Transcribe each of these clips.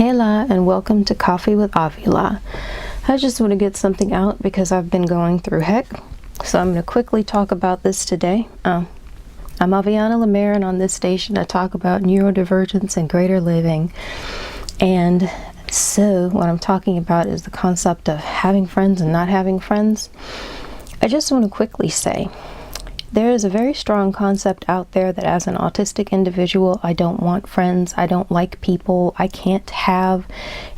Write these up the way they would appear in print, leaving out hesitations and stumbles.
Hela, and welcome to Coffee with Avila. I just want to get something out because I've been going through heck, so I'm going to quickly talk about this today. I'm Aviana Lemaire, and on this station I talk about neurodivergence and greater living. And so what I'm talking about is the concept of having friends and not having friends. I just want to quickly say there is a very strong concept out there that as an autistic individual, I don't want friends, I don't like people, I can't have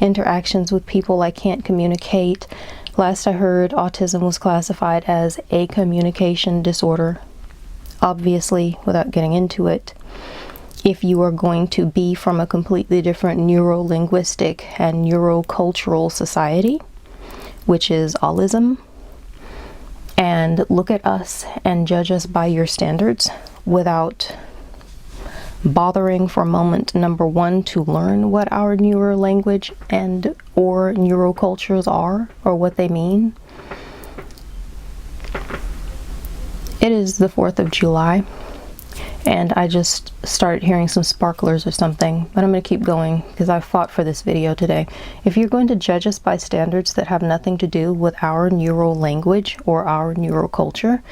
interactions with people, I can't communicate. Last I heard, autism was classified as a communication disorder. Obviously, without getting into it, if you are going to be from a completely different neuro-linguistic and neurocultural society, which is Autism, and look at us and judge us by your standards without bothering for a moment, number one, to learn what our neuro language and or neurocultures are or what they mean. It is the 4th of July, and I just started hearing some sparklers or something, but I'm going to keep going because I fought for this video today. If you're going to judge us by standards that have nothing to do with our neuro language or our neuroculture,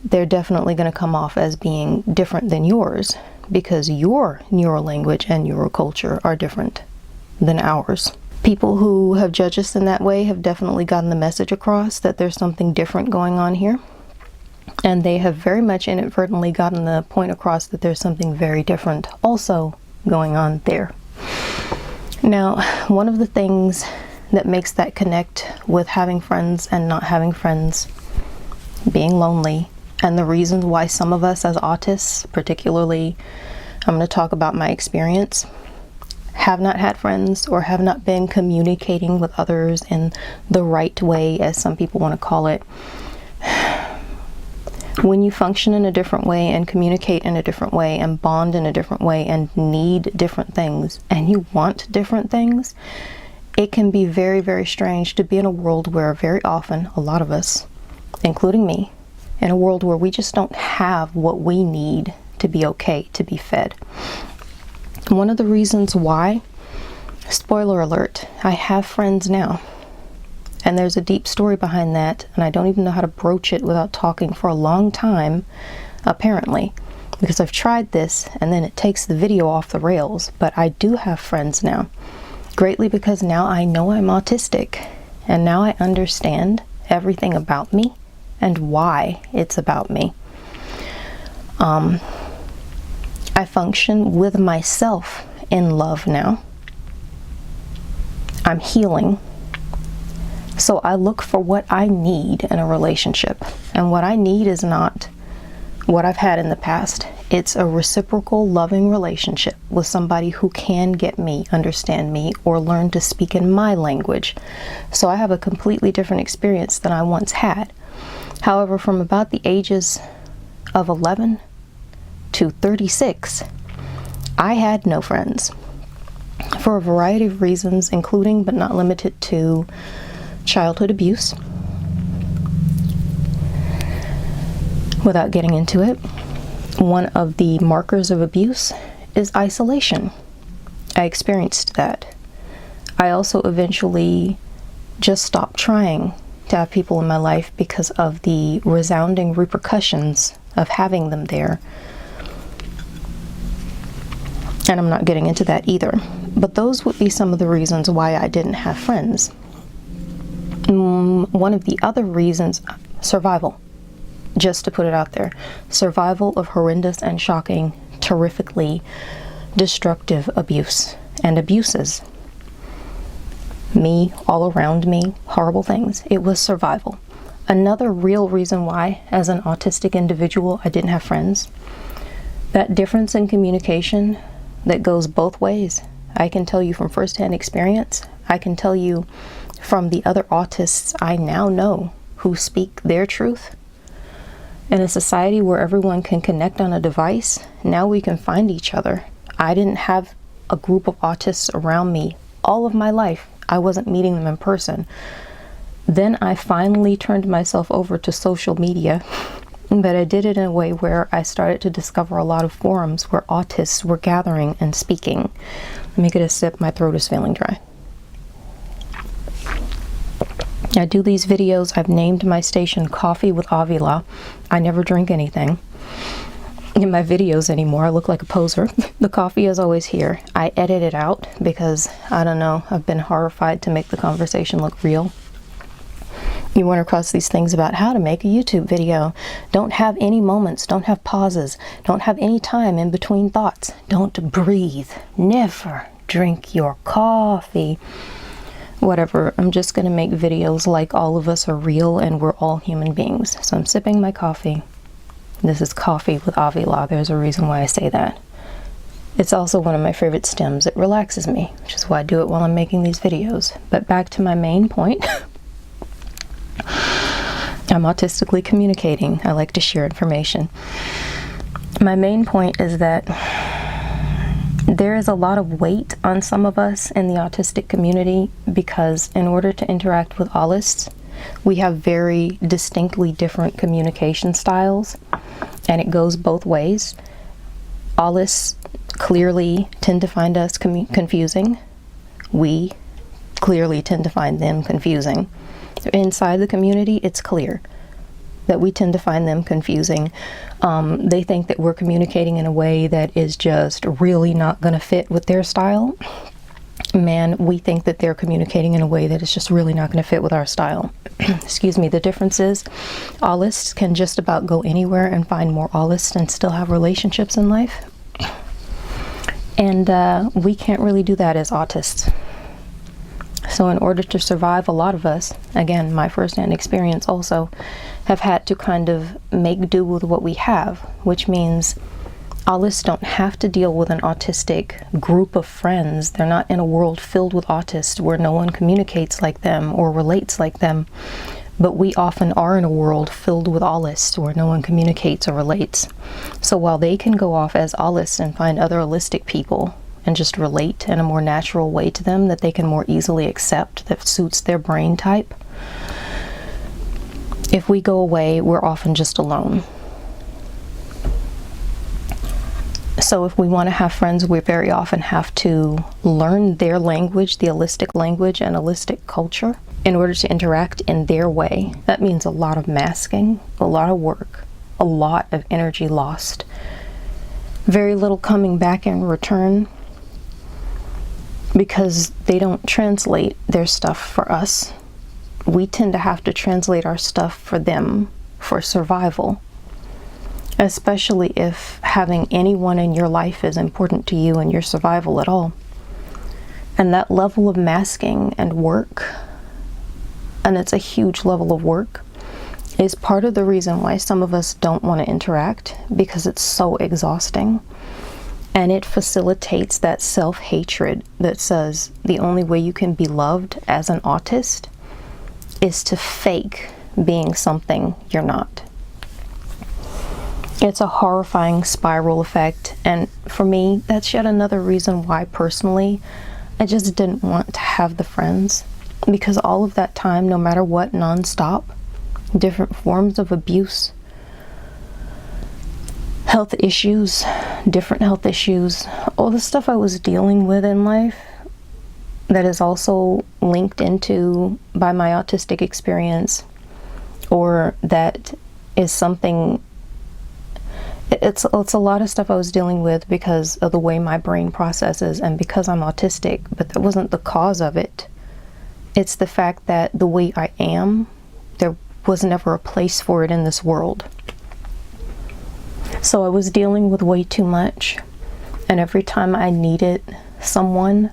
they're definitely going to come off as being different than yours, because your neuro language and neuroculture are different than ours. People who have judged us in that way have definitely gotten the message across that there's something different going on here. And they have very much inadvertently gotten the point across that there's something very different also going on there. Now, one of the things that makes that connect with having friends and not having friends, being lonely, and the reasons why some of us as autists, particularly, I'm going to talk about my experience, have not had friends or have not been communicating with others in the right way, as some people want to call it. When you function in a different way and communicate in a different way and bond in a different way and need different things and you want different things, it can be very, very strange to be in a world where very often, a lot of us, including me, in a world where we just don't have what we need to be okay, to be fed. One of the reasons why, spoiler alert, I have friends now. And there's a deep story behind that, and I don't even know how to broach it without talking for a long time, apparently, because I've tried this and then it takes the video off the rails. But I do have friends now, greatly because now I know I'm autistic, and now I understand everything about me and why it's about me. I function with myself in love now. I'm healing. So I look for what I need in a relationship. And what I need is not what I've had in the past. It's a reciprocal, loving relationship with somebody who can get me, understand me, or learn to speak in my language. So I have a completely different experience than I once had. However, from about the ages of 11 to 36, I had no friends for a variety of reasons, including but not limited to childhood abuse. Without getting into it, one of the markers of abuse is isolation. I experienced that. I also eventually just stopped trying to have people in my life because of the resounding repercussions of having them there. And I'm not getting into that either. But those would be some of the reasons why I didn't have friends. One of the other reasons, survival, just to put it out there, survival of horrendous and shocking, terrifically destructive abuse and abuses. Me, all around me, horrible things. It was survival. Another real reason why, as an autistic individual, I didn't have friends, that difference in communication that goes both ways. I can tell you from firsthand experience. I can tell you from the other autists I now know who speak their truth. In a society where everyone can connect on a device, now we can find each other. I didn't have a group of autists around me all of my life. I wasn't meeting them in person. Then I finally turned myself over to social media, but I did it in a way where I started to discover a lot of forums where autists were gathering and speaking. Let me get a sip. My throat is feeling dry. I do these videos. I've named my station Coffee with Avila. I never drink anything in my videos anymore. I look like a poser. The coffee is always here. I edit it out because, I don't know, I've been horrified to make the conversation look real. You run across these things about how to make a YouTube video. Don't have any moments, don't have pauses, don't have any time in between thoughts. Don't breathe. Never drink your coffee. Whatever, I'm just gonna make videos like all of us are real and we're all human beings. So I'm sipping my coffee. This is Coffee with Avila. There's a reason why I say that. It's also one of my favorite stems. It relaxes me, which is why I do it while I'm making these videos. But back to my main point. I'm autistically communicating. I like to share information. My main point is that there is a lot of weight on some of us in the autistic community because in order to interact with Allists, we have very distinctly different communication styles, and it goes both ways. Allists clearly tend to find us confusing. We clearly tend to find them confusing. Inside the community, it's clear that we tend to find them confusing. They think that we're communicating in a way that is just really not going to fit with their style. Man, we think that they're communicating in a way that is just really not going to fit with our style. Excuse me. The difference is Allists can just about go anywhere and find more Allists and still have relationships in life. And we can't really do that as autists. So in order to survive, a lot of us, again, my first-hand experience also, have had to kind of make do with what we have, which means Allists don't have to deal with an autistic group of friends. They're not in a world filled with autists where no one communicates like them or relates like them. But we often are in a world filled with Allists where no one communicates or relates. So while they can go off as Allists and find other allistic people and just relate in a more natural way to them that they can more easily accept, that suits their brain type, if we go away, we're often just alone. So if we want to have friends, we very often have to learn their language, the allistic language and allistic culture, in order to interact in their way. That means a lot of masking, a lot of work, a lot of energy lost, very little coming back in return, because they don't translate their stuff for us. We tend to have to translate our stuff for them for survival, especially if having anyone in your life is important to you and your survival at all. And that level of masking and work, and it's a huge level of work, is part of the reason why some of us don't want to interact, because it's so exhausting. And it facilitates that self-hatred that says the only way you can be loved as an autist is to fake being something you're not. It's a horrifying spiral effect, and for me, that's yet another reason why personally I just didn't want to have the friends, because all of that time, no matter what, nonstop, different forms of abuse, health issues, different health issues, all the stuff I was dealing with in life that is also linked into by my autistic experience, or that is something, it's a lot of stuff I was dealing with because of the way my brain processes and because I'm autistic, but that wasn't the cause of it. It's the fact that the way I am, there was never a place for it in this world. So I was dealing with way too much, and every time I needed someone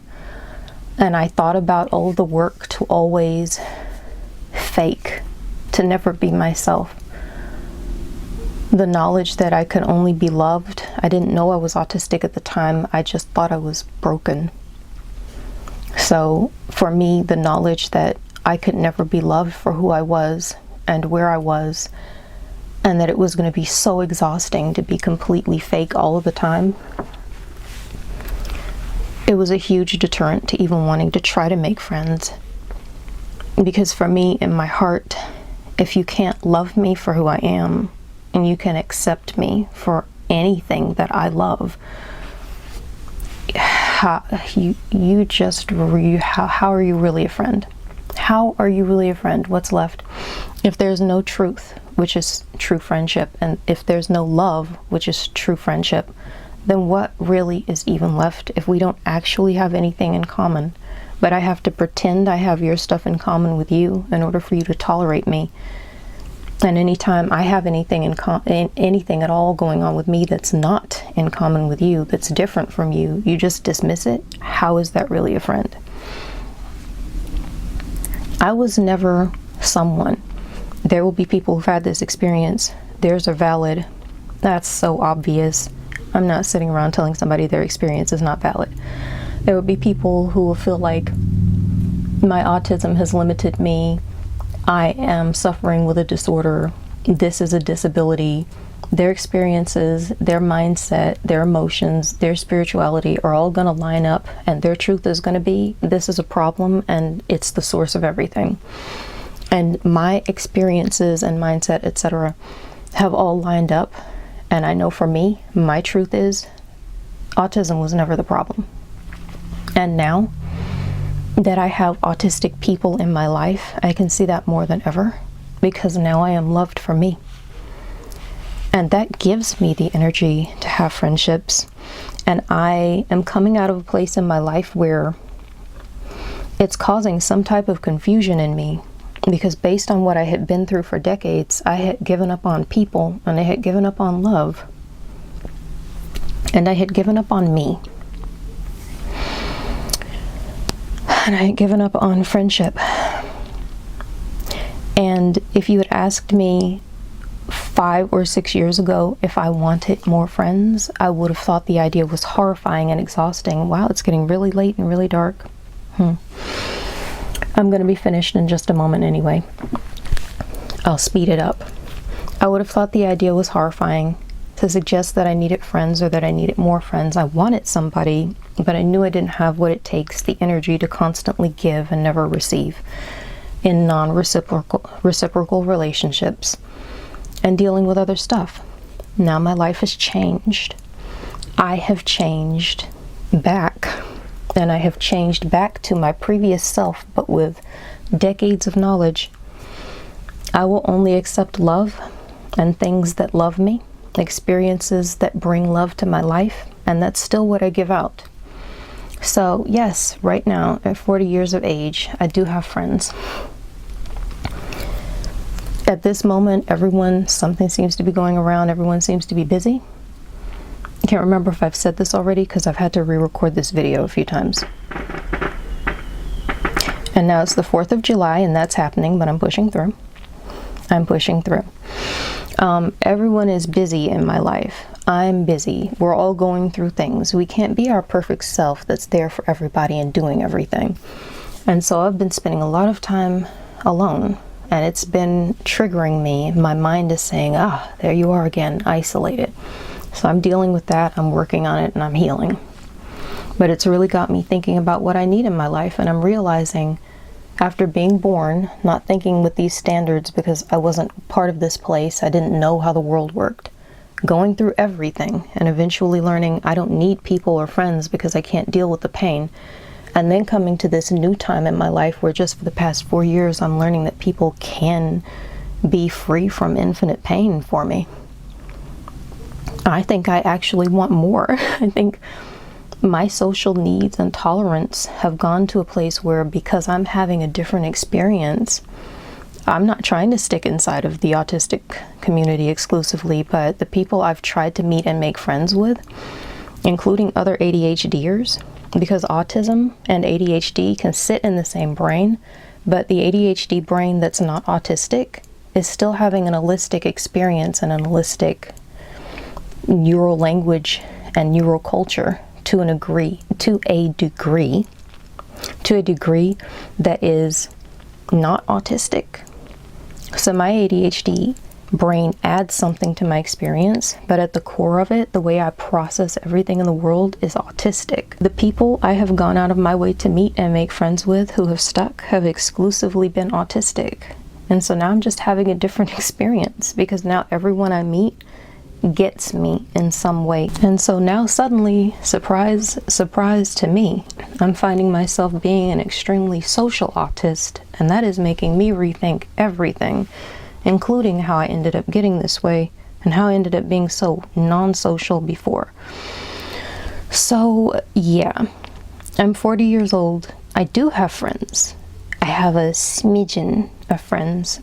and I thought about all the work to always fake, to never be myself, the knowledge that I could only be loved, I didn't know I was autistic at the time, I just thought I was broken. So for me, the knowledge that I could never be loved for who I was and where I was, and that it was going to be so exhausting to be completely fake all of the time, it was a huge deterrent to even wanting to try to make friends. Because for me, in my heart, if you can't love me for who I am, and you can accept me for anything that I love, how how are you really a friend? How are you really a friend? What's left? If there's no truth, which is true friendship, and if there's no love, which is true friendship, then what really is even left if we don't actually have anything in common? But I have to pretend I have your stuff in common with you in order for you to tolerate me. And anytime I have anything anything at all going on with me that's not in common with you, that's different from you, you just dismiss it. How is that really a friend? I was never someone. There will be people who've had this experience. Theirs are valid. That's so obvious. I'm not sitting around telling somebody their experience is not valid. There will be people who will feel like my autism has limited me. I am suffering with a disorder. This is a disability. Their experiences, their mindset, their emotions, their spirituality are all going to line up, and their truth is going to be, this is a problem and it's the source of everything. And my experiences and mindset, etc., have all lined up. And I know for me, my truth is autism was never the problem. And now that I have autistic people in my life, I can see that more than ever, because now I am loved for me. And that gives me the energy to have friendships. And I am coming out of a place in my life where it's causing some type of confusion in me, because based on what I had been through for decades, I had given up on people, and I had given up on love, and I had given up on me. And I had given up on friendship. And if you had asked me 5 or 6 years ago if I wanted more friends, I would have thought the idea was horrifying and exhausting. Wow, it's getting really late and really dark. I'm going to be finished in just a moment anyway. I'll speed it up. I would have thought the idea was horrifying to suggest that I needed friends or that I needed more friends. I wanted somebody, but I knew I didn't have what it takes, the energy to constantly give and never receive in reciprocal relationships and dealing with other stuff. Now my life has changed. I have changed back, and I have changed back to my previous self, but with decades of knowledge. I will only accept love and things that love me, experiences that bring love to my life, and that's still what I give out. So yes, right now at 40 years of age, I do have friends. At this moment, something seems to be going around, everyone seems to be busy. I can't remember if I've said this already because I've had to re-record this video a few times. And now it's the 4th of July and that's happening, but I'm pushing through. Everyone is busy in my life. I'm busy. We're all going through things. We can't be our perfect self that's there for everybody and doing everything. And so I've been spending a lot of time alone, and it's been triggering me. My mind is saying, there you are again, isolated. So I'm dealing with that. I'm working on it and I'm healing. But it's really got me thinking about what I need in my life, and I'm realizing after being born, not thinking with these standards because I wasn't part of this place, I didn't know how the world worked, going through everything and eventually learning I don't need people or friends because I can't deal with the pain, and then coming to this new time in my life where just for the past 4 years I'm learning that people can be free from infinite pain for me. I think I actually want more. I think my social needs and tolerance have gone to a place where, because I'm having a different experience, I'm not trying to stick inside of the autistic community exclusively, but the people I've tried to meet and make friends with, including other ADHDers, because autism and ADHD can sit in the same brain, but the ADHD brain that's not autistic is still having an holistic experience and an holistic neural language and neural culture to a degree that is not autistic. So my ADHD brain adds something to my experience, but at the core of it, the way I process everything in the world is autistic. The people I have gone out of my way to meet and make friends with who have stuck have exclusively been autistic. And so now I'm just having a different experience, because now everyone I meet gets me in some way. And so now suddenly, surprise, surprise to me, I'm finding myself being an extremely social autist, and that is making me rethink everything, including how I ended up getting this way and how I ended up being so non-social before. So yeah, I'm 40 years old. I do have friends. I have a smidgen of friends.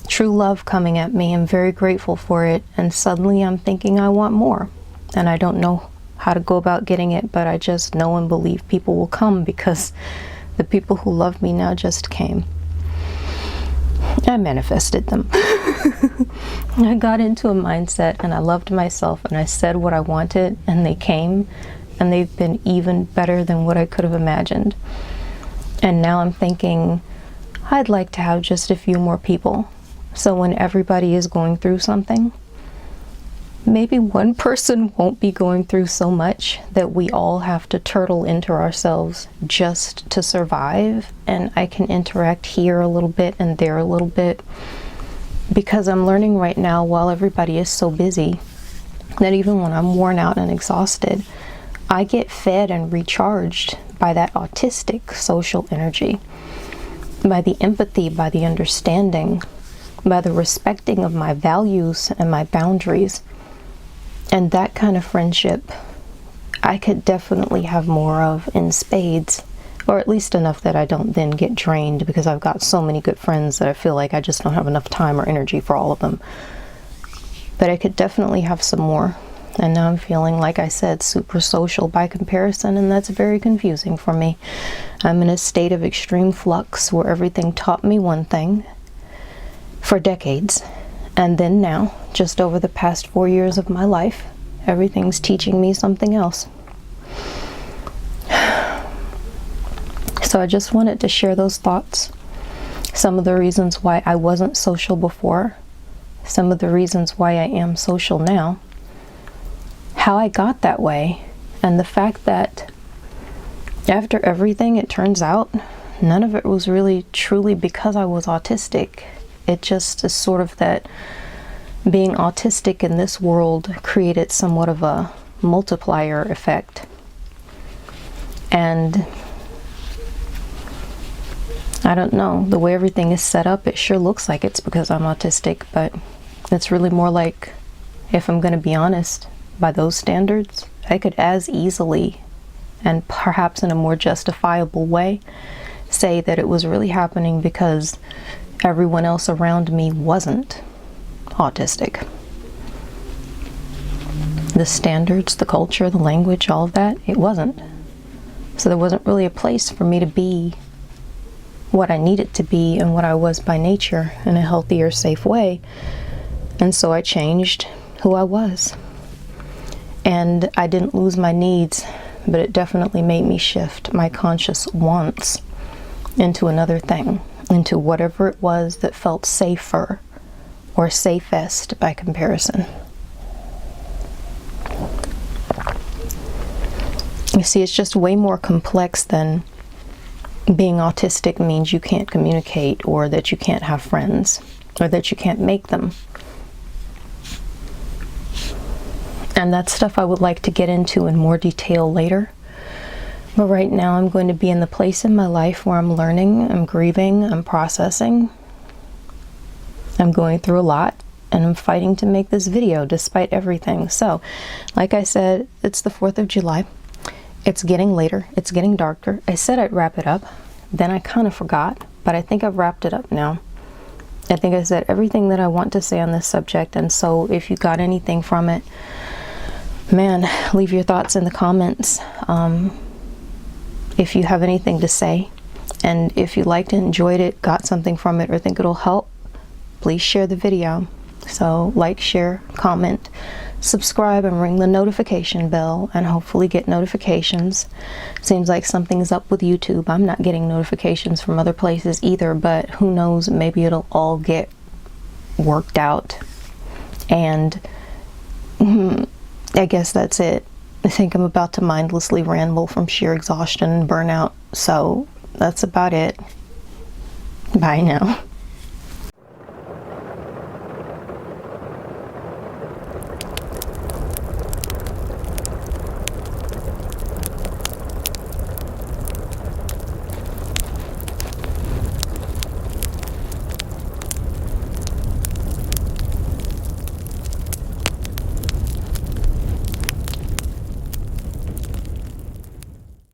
True love coming at me. I'm very grateful for it. And suddenly I'm thinking I want more. And I don't know how to go about getting it, but I just know and believe people will come because the people who love me now just came. I manifested them. I got into a mindset and I loved myself and I said what I wanted and they came and they've been even better than what I could have imagined. And now I'm thinking I'd like to have just a few more people. So when everybody is going through something, maybe one person won't be going through so much that we all have to turtle into ourselves just to survive. And I can interact here a little bit and there a little bit, because I'm learning right now, while everybody is so busy, that even when I'm worn out and exhausted, I get fed and recharged by that autistic social energy, by the empathy, by the understanding, by the respecting of my values and my boundaries. And that kind of friendship I could definitely have more of in spades, or at least enough that I don't then get drained, because I've got so many good friends that I feel like I just don't have enough time or energy for all of them. But I could definitely have some more. And now I'm feeling, like I said, super social by comparison, and that's very confusing for me. I'm in a state of extreme flux where everything taught me one thing for decades, and then now, just over the past 4 years of my life, everything's teaching me something else. So I just wanted to share those thoughts, some of the reasons why I wasn't social before, some of the reasons why I am social now, how I got that way, and the fact that after everything, it turns out none of it was really truly because I was autistic. It just is sort of that being autistic in this world created somewhat of a multiplier effect. And I don't know, the way everything is set up, it sure looks like it's because I'm autistic, but it's really more like, if I'm going to be honest, by those standards, I could as easily, and perhaps in a more justifiable way, say that it was really happening because everyone else around me wasn't autistic. The standards, the culture, the language, all of that, it wasn't. So there wasn't really a place for me to be what I needed to be and what I was by nature in a healthier, safe way. And so I changed who I was. And I didn't lose my needs, but it definitely made me shift my conscious wants into another thing, into whatever it was that felt safer or safest by comparison. You see, it's just way more complex than being autistic means you can't communicate, or that you can't have friends, or that you can't make them. And that's stuff I would like to get into in more detail later. But right now I'm going to be in the place in my life where I'm learning, I'm grieving, I'm processing. I'm going through a lot, and I'm fighting to make this video despite everything. So, like I said, it's the 4th of July. It's getting later, it's getting darker. I said I'd wrap it up, then I kind of forgot, but I think I've wrapped it up now. I think I said everything that I want to say on this subject, and so if you got anything from it, man, leave your thoughts in the comments. If you have anything to say, and if you liked and enjoyed it, got something from it, or think it'll help, please share the video. So like, share, comment, subscribe, and ring the notification bell, and hopefully get notifications. Seems like something's up with YouTube. I'm not getting notifications from other places either, but who knows, maybe it'll all get worked out. And I guess that's it. I think I'm about to mindlessly ramble from sheer exhaustion and burnout, so that's about it. Bye now.